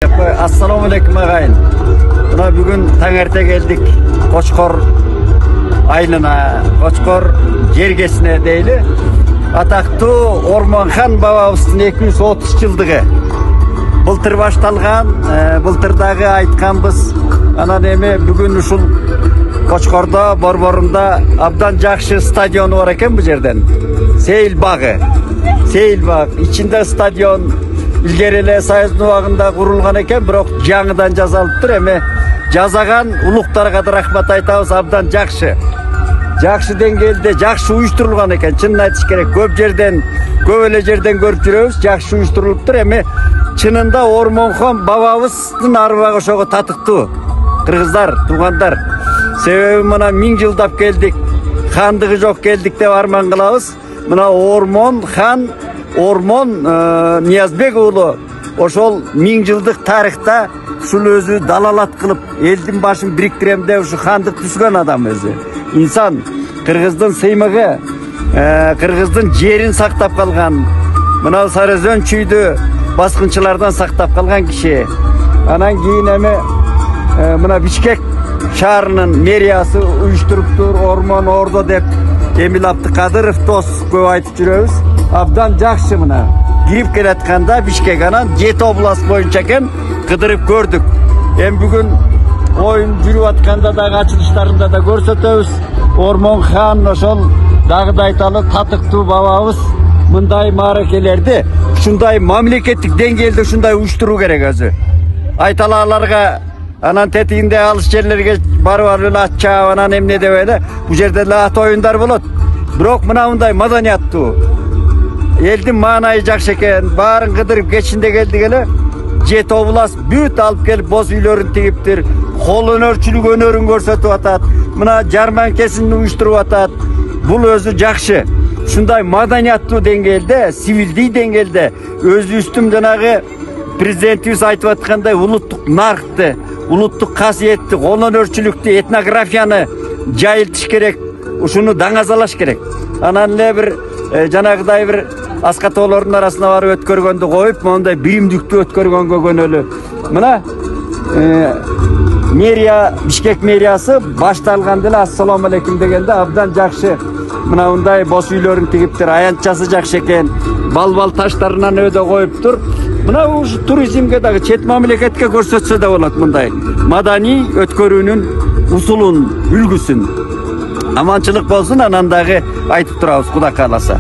Assalamu alaikum agayın. Buna bugün tangerte geldik. Koçkor aynına, Koçkor jergesine deyli. Ataktı Ormanxan bababыздың 230 жылдығы. Былтыр башталған, былтырдағы айтқанбыз. Анан эми бүгүн ушул Koçkor'da, Борборунда абдан жакшы стадиону бар экен бу жерден. Сейил багы. İçinde stadion ilgari эле Союздун убагында курулган экен, бирок жаңыдан жасалыптыр. Эми жасаган улуктарга да рахмат айтабыз, абдан жакшы. Жакшы деңгээлде, жакшы уюштурулган экен. Чынын айтыш керек, көп эле жерден көрүп жүрөбүз, жакшы уюштурулуптур. Эми чынында Ормонхон бабабыздын арбагы ошого татыктуу. Кыргыздар, туугандар, себеби мына 1000 жылдап келдик, хандыгы жок келдик деп арман кылабыз. Мына Ормонхан, Ормон Ниязбек уулу ошол 1000 жылдык тарыхта ушул өзү далалат кылып, элдин башын бириктирем деп ушу хандык түзгөн адам өзү. İnsan, Kırgızdın сыймыгы, Kırgızdın жерин сактап калган. Мына Сарызөн чүйдү баскынчылардан сактап калган киши. Анан кийин эми мына Бишкек шаарынын мэриясы уюштуруптур, Ормон Ордо деп Эмил Абдыкадыров дос көп айтып жүрөбүз. Абдан жакшы мына. Кирип келатканда Бишкек анан 7 область боюнча экен кыдырып көрдүк. Эми бүгүн oyun жүрүп атканда дагы ачылыштарында да көрсөтөбүз. Ормонхан ошол дагы да айталы татыктуу бабабыз мындай мааракелерди ушундай мамлекеттик деңгээлде ушундай уюштуруу керек өзү. Айталаларга анан тетигинде алыс жерлерге барып эле ат чаап анан эмне деп эле бул жерде эле ат оюндар болот. Бирок мындай маданияттуу элдин маанайы жакшы экен. Баарын кыдырып кечинде келдик эле. 7 область бүт алып келип боз үйлөрүн тигиптир. Кол өнөрчүлүк өнөрүн көрсөтүп атат. Мына жарманкесин уюштуруп атат. Бул өзү жакшы. Ушундай маданияттуу деңгээлде, сивилдий деңгээлде өзүбүздүн жанагы президентибиз айтып аткандай улуттук наркты, улуттук касиетти, кол өнөрчүлүктү, этнографияны жайылтыш керек. Ушуну даңазалаш керек. Анан эле бир жанагыдай бир аскатоолордун арасына барып өткөргөндү коюп, мондай биримдиктүү өткөргөнгө көнөлү. Мына мэрия, Бишкек мэриясы башталганда эле ассаламу алейкум дегенде абдан жакшы. Мына мындай боз үйлөрүн тигиптир, аянтчасы жакшы экен. Бал таштарынан өдө коюптур. Мына ушу туризмге дагы чет мамлекетке көрсөтсө да болот мындай. Маданий өткөрүүнүн усулун, үлгүсүн. Аманчылык болсун, анан дагы айтып турабыз, Кудай кааласа.